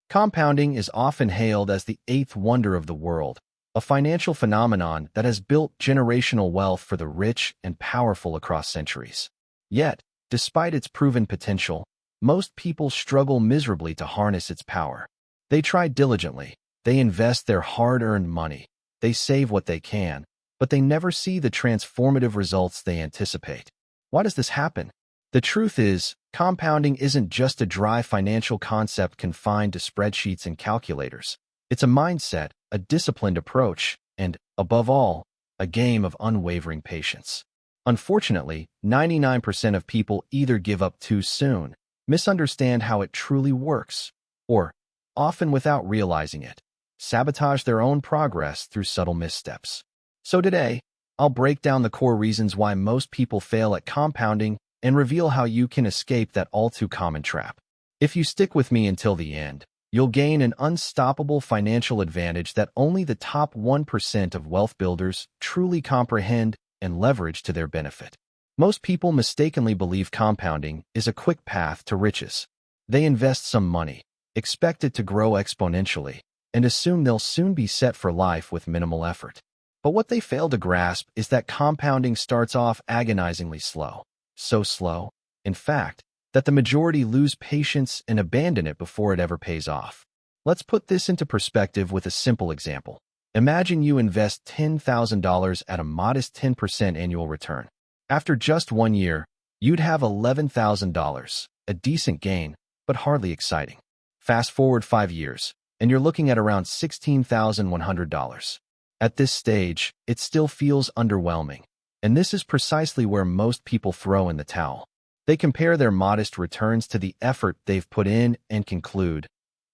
Compounding is often hailed as the eighth wonder of the world, a financial phenomenon that has built generational wealth for the rich and powerful across centuries. Yet, despite its proven potential, most people struggle miserably to harness its power. They try diligently, they invest their hard-earned money, they save what they can, but they never see the transformative results they anticipate. Why does this happen? The truth is, compounding isn't just a dry financial concept confined to spreadsheets and calculators. It's a mindset, a disciplined approach, and, above all, a game of unwavering patience. Unfortunately, 99% of people either give up too soon, misunderstand how it truly works, or, often without realizing it, sabotage their own progress through subtle missteps. So today, I'll break down the core reasons why most people fail at compounding and reveal how you can escape that all-too-common trap. If you stick with me until the end, you'll gain an unstoppable financial advantage that only the top 1% of wealth builders truly comprehend and leverage to their benefit. Most people mistakenly believe compounding is a quick path to riches. They invest some money, expect it to grow exponentially, and assume they'll soon be set for life with minimal effort. But what they fail to grasp is that compounding starts off agonizingly slow. So slow, in fact, that the majority lose patience and abandon it before it ever pays off. Let's put this into perspective with a simple example. Imagine you invest $10,000 at a modest 10% annual return. After just 1 year, you'd have $11,000, a decent gain, but hardly exciting. Fast forward 5 years, and you're looking at around $16,100. At this stage, it still feels underwhelming. And this is precisely where most people throw in the towel. They compare their modest returns to the effort they've put in and conclude,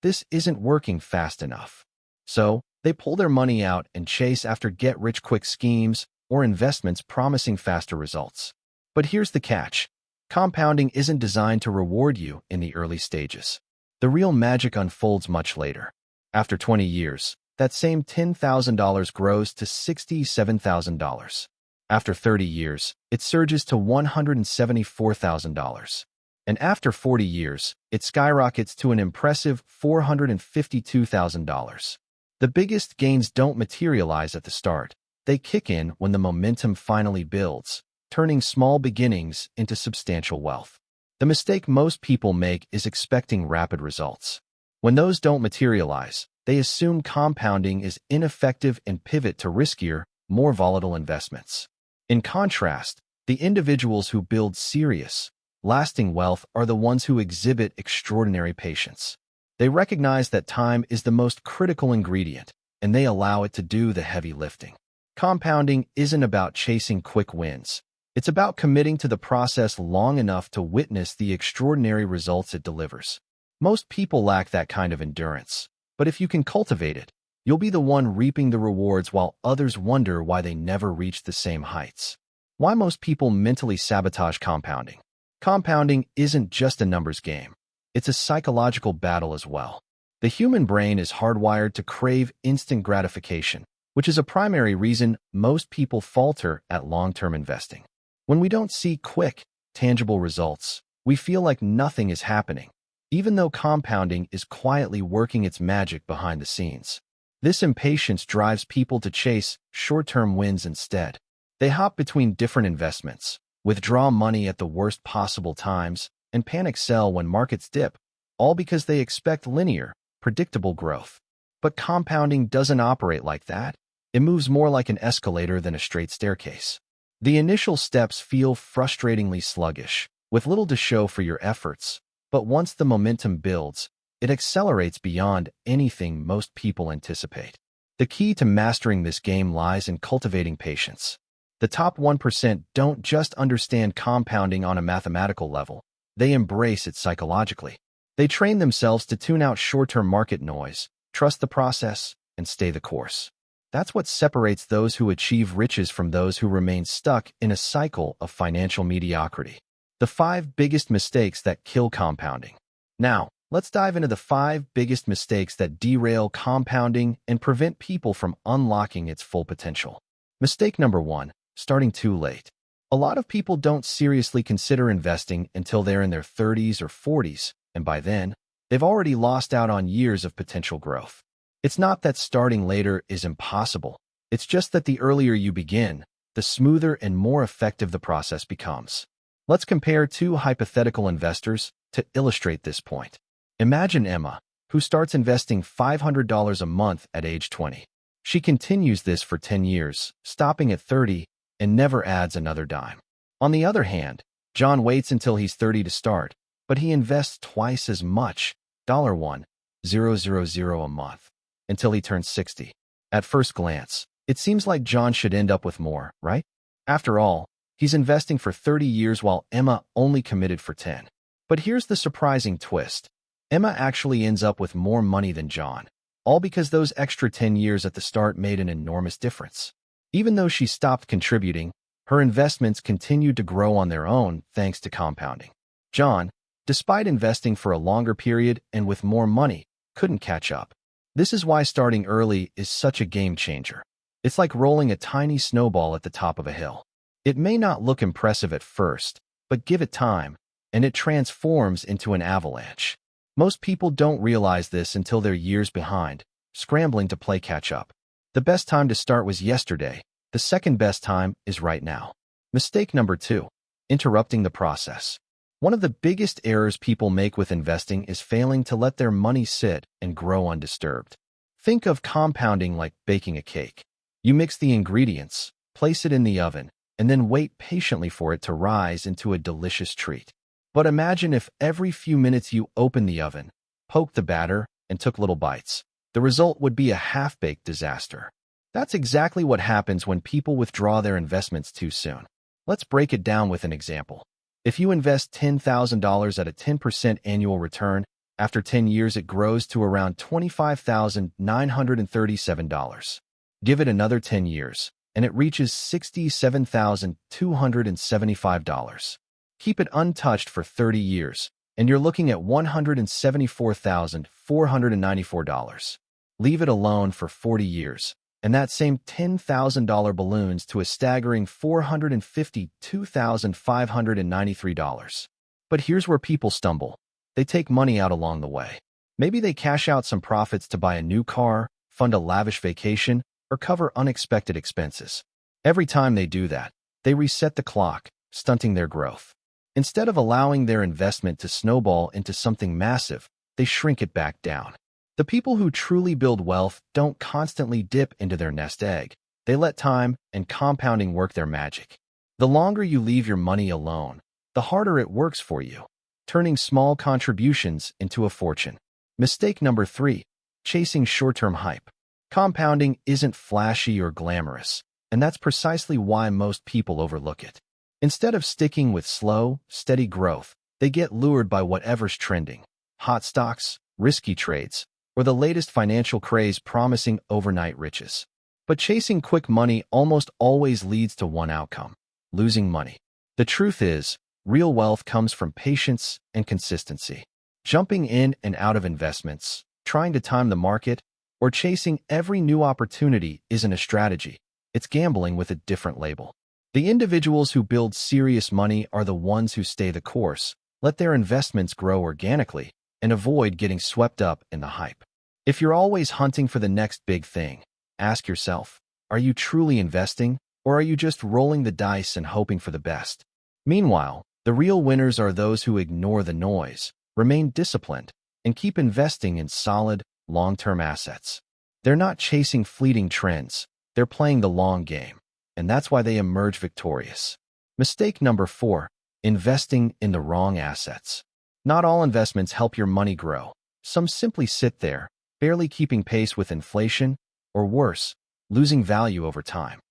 this isn't working fast enough. So, they pull their money out and chase after get-rich-quick schemes or investments promising faster results. But here's the catch. Compounding isn't designed to reward you in the early stages. The real magic unfolds much later. After 20 years, that same $10,000 grows to $67,000. After 30 years, it surges to $174,000. And after 40 years, it skyrockets to an impressive $452,000. The biggest gains don't materialize at the start. They kick in when the momentum finally builds, turning small beginnings into substantial wealth. The mistake most people make is expecting rapid results. When those don't materialize, they assume compounding is ineffective and pivot to riskier, more volatile investments. In contrast, the individuals who build serious, lasting wealth are the ones who exhibit extraordinary patience. They recognize that time is the most critical ingredient, and they allow it to do the heavy lifting. Compounding isn't about chasing quick wins. It's about committing to the process long enough to witness the extraordinary results it delivers. Most people lack that kind of endurance, but if you can cultivate it, you'll be the one reaping the rewards while others wonder why they never reach the same heights. Why most people mentally sabotage compounding. Compounding isn't just a numbers game. It's a psychological battle as well. The human brain is hardwired to crave instant gratification, which is a primary reason most people falter at long-term investing. When we don't see quick, tangible results, we feel like nothing is happening, even though compounding is quietly working its magic behind the scenes. This impatience drives people to chase short-term wins instead. They hop between different investments, withdraw money at the worst possible times, and panic sell when markets dip, all because they expect linear, predictable growth. But compounding doesn't operate like that. It moves more like an escalator than a straight staircase. The initial steps feel frustratingly sluggish, with little to show for your efforts, but once the momentum builds, it accelerates beyond anything most people anticipate. The key to mastering this game lies in cultivating patience. The top 1% don't just understand compounding on a mathematical level, they embrace it psychologically. They train themselves to tune out short-term market noise, trust the process, and stay the course. That's what separates those who achieve riches from those who remain stuck in a cycle of financial mediocrity. The 5 biggest mistakes that kill compounding. Now, let's dive into the 5 biggest mistakes that derail compounding and prevent people from unlocking its full potential. Mistake number 1, starting too late. A lot of people don't seriously consider investing until they're in their 30s or 40s, and by then, they've already lost out on years of potential growth. It's not that starting later is impossible. It's just that the earlier you begin, the smoother and more effective the process becomes. Let's compare two hypothetical investors to illustrate this point. Imagine Emma, who starts investing $500 a month at age 20. She continues this for 10 years, stopping at 30, and never adds another dime. On the other hand, John waits until he's 30 to start, but he invests twice as much, $1,000 a month, until he turns 60. At first glance, it seems like John should end up with more, right? After all, he's investing for 30 years while Emma only committed for 10. But here's the surprising twist. Emma actually ends up with more money than John, all because those extra 10 years at the start made an enormous difference. Even though she stopped contributing, her investments continued to grow on their own thanks to compounding. John, despite investing for a longer period and with more money, couldn't catch up. This is why starting early is such a game changer. It's like rolling a tiny snowball at the top of a hill. It may not look impressive at first, but give it time, and it transforms into an avalanche. Most people don't realize this until they're years behind, scrambling to play catch up. The best time to start was yesterday. The second best time is right now. Mistake number 2, interrupting the process. One of the biggest errors people make with investing is failing to let their money sit and grow undisturbed. Think of compounding like baking a cake. You mix the ingredients, place it in the oven, and then wait patiently for it to rise into a delicious treat. But imagine if every few minutes you opened the oven, poked the batter, and took little bites. The result would be a half-baked disaster. That's exactly what happens when people withdraw their investments too soon. Let's break it down with an example. If you invest $10,000 at a 10% annual return, after 10 years it grows to around $25,937. Give it another 10 years, and it reaches $67,275. Keep it untouched for 30 years, and you're looking at $174,494. Leave it alone for 40 years, and that same $10,000 balloons to a staggering $452,593. But here's where people stumble. They take money out along the way. Maybe they cash out some profits to buy a new car, fund a lavish vacation, or cover unexpected expenses. Every time they do that, they reset the clock, stunting their growth. Instead of allowing their investment to snowball into something massive, they shrink it back down. The people who truly build wealth don't constantly dip into their nest egg. They let time and compounding work their magic. The longer you leave your money alone, the harder it works for you, turning small contributions into a fortune. Mistake number 3, chasing short-term hype. Compounding isn't flashy or glamorous, and that's precisely why most people overlook it. Instead of sticking with slow, steady growth, they get lured by whatever's trending: hot stocks, risky trades, or the latest financial craze promising overnight riches. But chasing quick money almost always leads to one outcome: losing money. The truth is, real wealth comes from patience and consistency. Jumping in and out of investments, trying to time the market, or chasing every new opportunity isn't a strategy. It's gambling with a different label. The individuals who build serious money are the ones who stay the course, let their investments grow organically, and avoid getting swept up in the hype. If you're always hunting for the next big thing, ask yourself, are you truly investing, or are you just rolling the dice and hoping for the best? Meanwhile, the real winners are those who ignore the noise, remain disciplined, and keep investing in solid, long-term assets. They're not chasing fleeting trends, they're playing the long game. And that's why they emerge victorious. Mistake number 4, investing in the wrong assets. Not all investments help your money grow. Some simply sit there, barely keeping pace with inflation, or worse, losing value over time.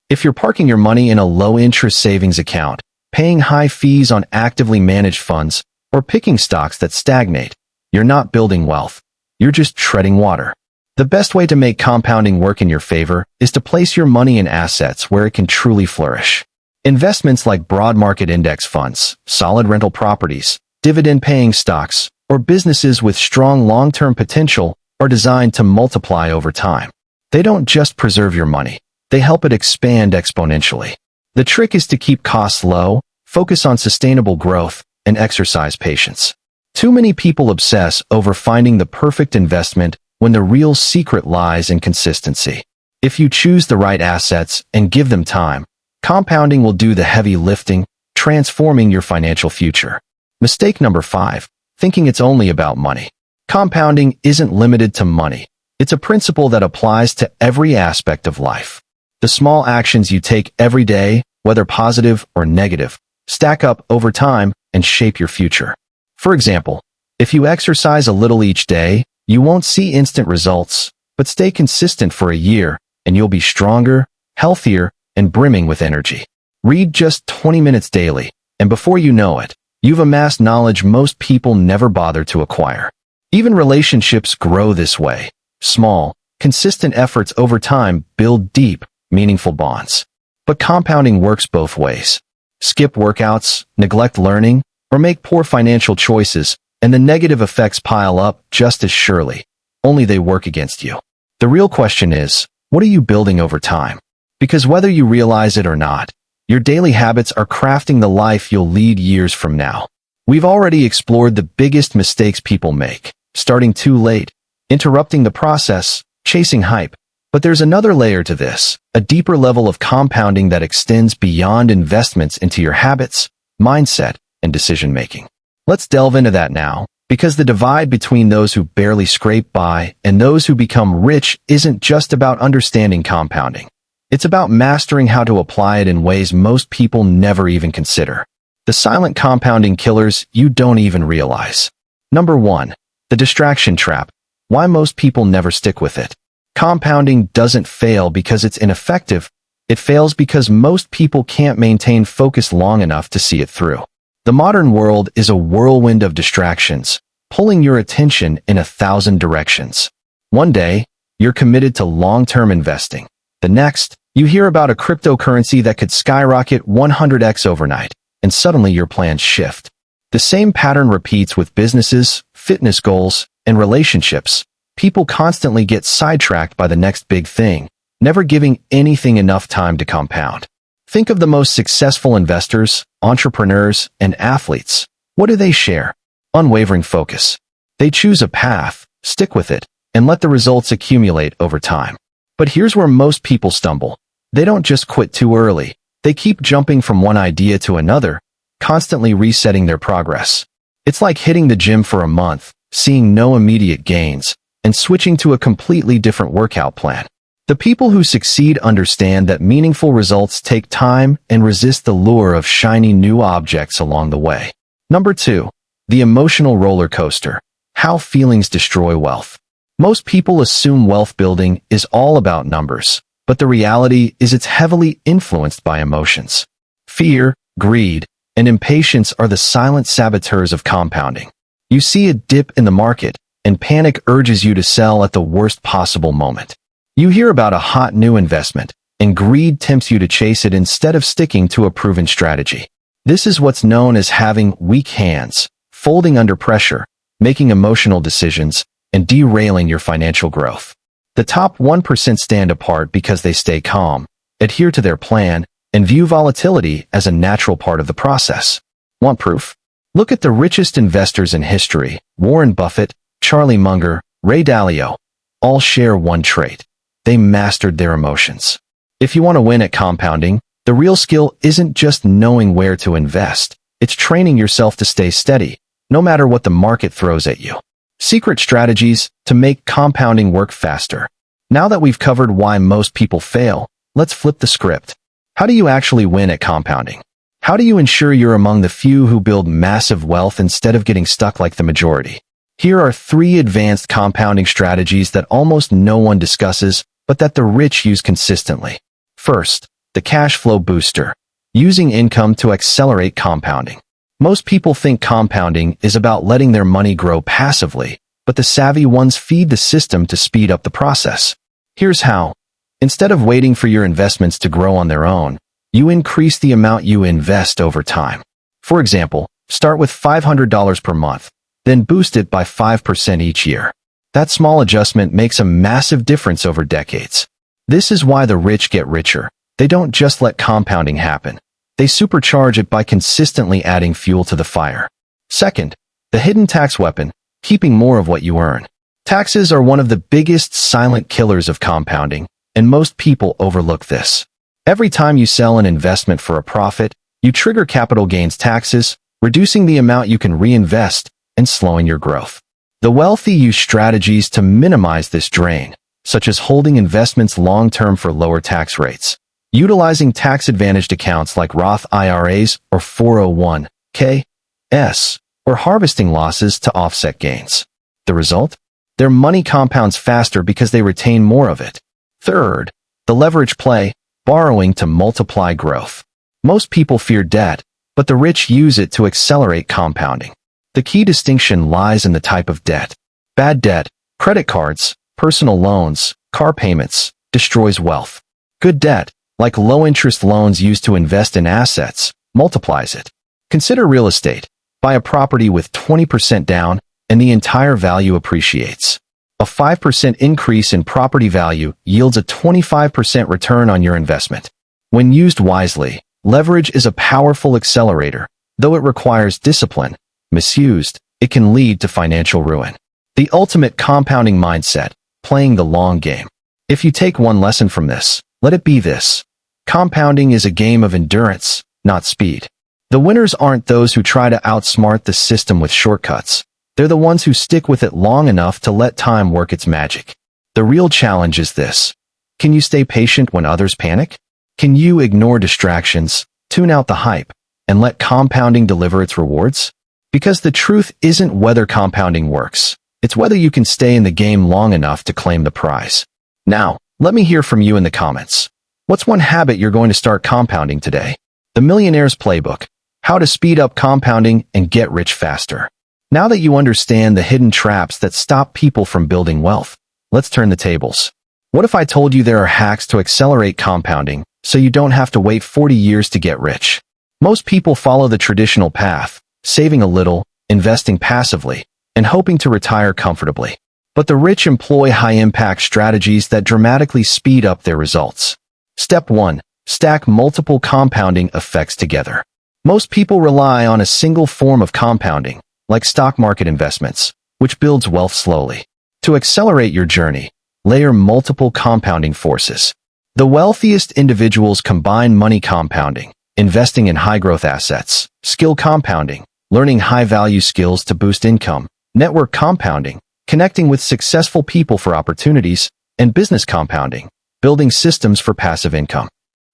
If you're parking your money in a low-interest savings account, paying high fees on actively managed funds, or picking stocks that stagnate, you're not building wealth. You're just treading water. The best way to make compounding work in your favor is to place your money in assets where it can truly flourish. Investments like broad market index funds, solid rental properties, dividend-paying stocks, or businesses with strong long-term potential are designed to multiply over time. They don't just preserve your money, they help it expand exponentially. The trick is to keep costs low, focus on sustainable growth, and exercise patience. Too many people obsess over finding the perfect investment when the real secret lies in consistency. If you choose the right assets and give them time, compounding will do the heavy lifting, transforming your financial future. Mistake number 5, thinking it's only about money. Compounding isn't limited to money. It's a principle that applies to every aspect of life. The small actions you take every day, whether positive or negative, stack up over time and shape your future. For example, if you exercise a little each day, you won't see instant results, but stay consistent for a year, and you'll be stronger, healthier, and brimming with energy. Read just 20 minutes daily, and before you know it, you've amassed knowledge most people never bother to acquire. Even relationships grow this way. Small, consistent efforts over time build deep, meaningful bonds. But compounding works both ways. Skip workouts, neglect learning, or make poor financial choices, and the negative effects pile up just as surely. Only they work against you. The real question is, what are you building over time? Because whether you realize it or not, your daily habits are crafting the life you'll lead years from now. We've already explored the biggest mistakes people make, starting too late, interrupting the process, chasing hype. But there's another layer to this, a deeper level of compounding that extends beyond investments into your habits, mindset, and decision-making. Let's delve into that now, because the divide between those who barely scrape by and those who become rich isn't just about understanding compounding. It's about mastering how to apply it in ways most people never even consider. The silent compounding killers you don't even realize. Number 1. The distraction trap. Why most people never stick with it. Compounding doesn't fail because it's ineffective. It fails because most people can't maintain focus long enough to see it through. The modern world is a whirlwind of distractions, pulling your attention in 1,000 directions. One day, you're committed to long-term investing. The next, you hear about a cryptocurrency that could skyrocket 100x overnight, and suddenly your plans shift. The same pattern repeats with businesses, fitness goals, and relationships. People constantly get sidetracked by the next big thing, never giving anything enough time to compound. Think of the most successful investors, entrepreneurs, and athletes. What do they share? Unwavering focus. They choose a path, stick with it, and let the results accumulate over time. But here's where most people stumble. They don't just quit too early. They keep jumping from one idea to another, constantly resetting their progress. It's like hitting the gym for a month, seeing no immediate gains, and switching to a completely different workout plan. The people who succeed understand that meaningful results take time and resist the lure of shiny new objects along the way. Number 2. The emotional roller coaster. How feelings destroy wealth. Most people assume wealth building is all about numbers, but the reality is it's heavily influenced by emotions. Fear, greed, and impatience are the silent saboteurs of compounding. You see a dip in the market, and panic urges you to sell at the worst possible moment. You hear about a hot new investment, and greed tempts you to chase it instead of sticking to a proven strategy. This is what's known as having weak hands, folding under pressure, making emotional decisions, and derailing your financial growth. The top 1% stand apart because they stay calm, adhere to their plan, and view volatility as a natural part of the process. Want proof? Look at the richest investors in history, Warren Buffett, Charlie Munger, Ray Dalio. All share one trait. They mastered their emotions. If you want to win at compounding, the real skill isn't just knowing where to invest. It's training yourself to stay steady, no matter what the market throws at you. Secret strategies to make compounding work faster. Now that we've covered why most people fail, let's flip the script. How do you actually win at compounding? How do you ensure you're among the few who build massive wealth instead of getting stuck like the majority? Here are 3 advanced compounding strategies that almost no one discusses, but that the rich use consistently. First, the cash flow booster. Using income to accelerate compounding. Most people think compounding is about letting their money grow passively, but the savvy ones feed the system to speed up the process. Here's how. Instead of waiting for your investments to grow on their own, you increase the amount you invest over time. For example, start with $500 per month, then boost it by 5% each year. That small adjustment makes a massive difference over decades. This is why the rich get richer. They don't just let compounding happen. They supercharge it by consistently adding fuel to the fire. Second, the hidden tax weapon, keeping more of what you earn. Taxes are one of the biggest silent killers of compounding, and most people overlook this. Every time you sell an investment for a profit, you trigger capital gains taxes, reducing the amount you can reinvest and slowing your growth. The wealthy use strategies to minimize this drain, such as holding investments long-term for lower tax rates, utilizing tax-advantaged accounts like Roth IRAs or 401(k)s, or harvesting losses to offset gains. The result? Their money compounds faster because they retain more of it. Third, the leverage play, borrowing to multiply growth. Most people fear debt, but the rich use it to accelerate compounding. The key distinction lies in the type of debt. Bad debt, credit cards, personal loans, car payments, destroys wealth. Good debt, like low-interest loans used to invest in assets, multiplies it. Consider real estate. Buy a property with 20% down, and the entire value appreciates. A 5% increase in property value yields a 25% return on your investment. When used wisely, leverage is a powerful accelerator. Though it requires discipline, misused, it can lead to financial ruin. The ultimate compounding mindset, playing the long game. If you take one lesson from this, let it be this. Compounding is a game of endurance, not speed. The winners aren't those who try to outsmart the system with shortcuts. They're the ones who stick with it long enough to let time work its magic. The real challenge is this. Can you stay patient when others panic? Can you ignore distractions, tune out the hype, and let compounding deliver its rewards? Because the truth isn't whether compounding works. It's whether you can stay in the game long enough to claim the prize. Now, let me hear from you in the comments. What's one habit you're going to start compounding today? The Millionaire's Playbook: How to Speed Up Compounding and Get Rich Faster. Now that you understand the hidden traps that stop people from building wealth, let's turn the tables. What if I told you there are hacks to accelerate compounding so you don't have to wait 40 years to get rich? Most people follow the traditional path, saving a little, investing passively, and hoping to retire comfortably. But the rich employ high-impact strategies that dramatically speed up their results. Step 1. Stack multiple compounding effects together. Most people rely on a single form of compounding, like stock market investments, which builds wealth slowly. To accelerate your journey, layer multiple compounding forces. The wealthiest individuals combine money compounding, investing in high-growth assets, skill compounding, learning high-value skills to boost income, network compounding, connecting with successful people for opportunities, and business compounding, building systems for passive income.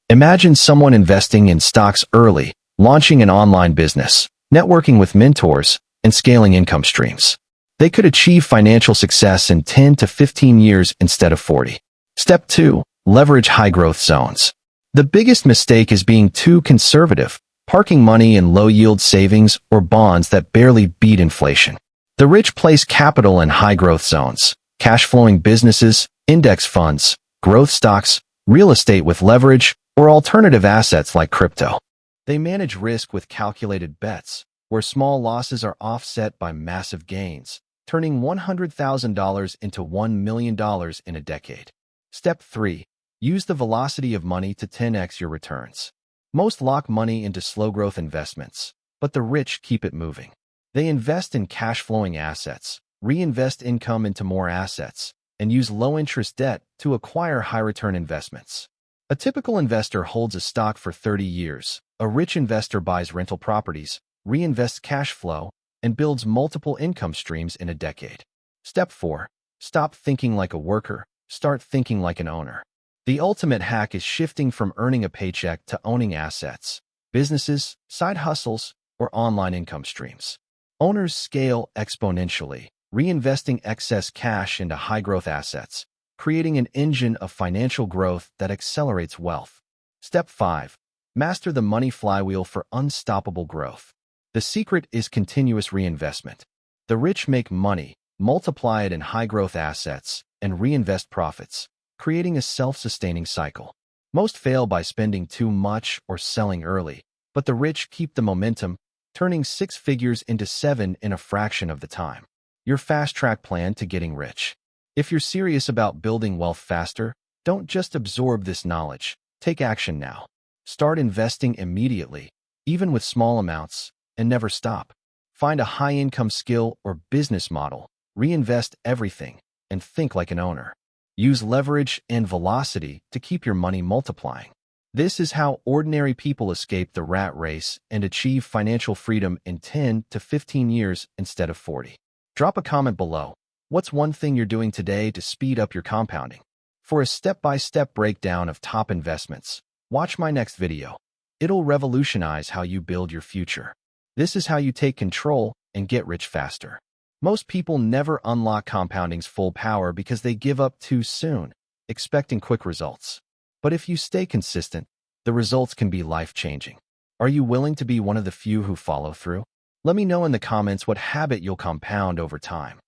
Imagine someone investing in stocks early, launching an online business, networking with mentors, and scaling income streams. They could achieve financial success in 10 to 15 years instead of 40. Step 2. Leverage high-growth zones. The biggest mistake is being too conservative, parking money in low-yield savings or bonds that barely beat inflation. The rich place capital in high-growth zones, cash-flowing businesses, index funds, growth stocks, real estate with leverage, or alternative assets like crypto. They manage risk with calculated bets, where small losses are offset by massive gains, turning $100,000 into $1 million in a decade. Step 3. Use the velocity of money to 10x your returns. Most lock money into slow-growth investments, but the rich keep it moving. They invest in cash-flowing assets, reinvest income into more assets, and use low-interest debt to acquire high-return investments. A typical investor holds a stock for 30 years. A rich investor buys rental properties, reinvests cash flow, and builds multiple income streams in a decade. Step 4. Stop thinking like a worker, start thinking like an owner. The ultimate hack is shifting from earning a paycheck to owning assets, businesses, side hustles, or online income streams. Owners scale exponentially, reinvesting excess cash into high-growth assets, creating an engine of financial growth that accelerates wealth. Step 5. Master the money flywheel for unstoppable growth. The secret is continuous reinvestment. The rich make money, multiply it in high-growth assets, and reinvest profits, creating a self-sustaining cycle. Most fail by spending too much or selling early, but the rich keep the momentum, turning 6 figures into 7 in a fraction of the time. Your fast-track plan to getting rich. If you're serious about building wealth faster, don't just absorb this knowledge. Take action now. Start investing immediately, even with small amounts, and never stop. Find a high-income skill or business model, reinvest everything, and think like an owner. Use leverage and velocity to keep your money multiplying. This is how ordinary people escape the rat race and achieve financial freedom in 10 to 15 years instead of 40. Drop a comment below. What's one thing you're doing today to speed up your compounding? For a step-by-step breakdown of top investments, watch my next video. It'll revolutionize how you build your future. This is how you take control and get rich faster. Most people never unlock compounding's full power because they give up too soon, expecting quick results. But if you stay consistent, the results can be life-changing. Are you willing to be one of the few who follow through? Let me know in the comments what habit you'll compound over time.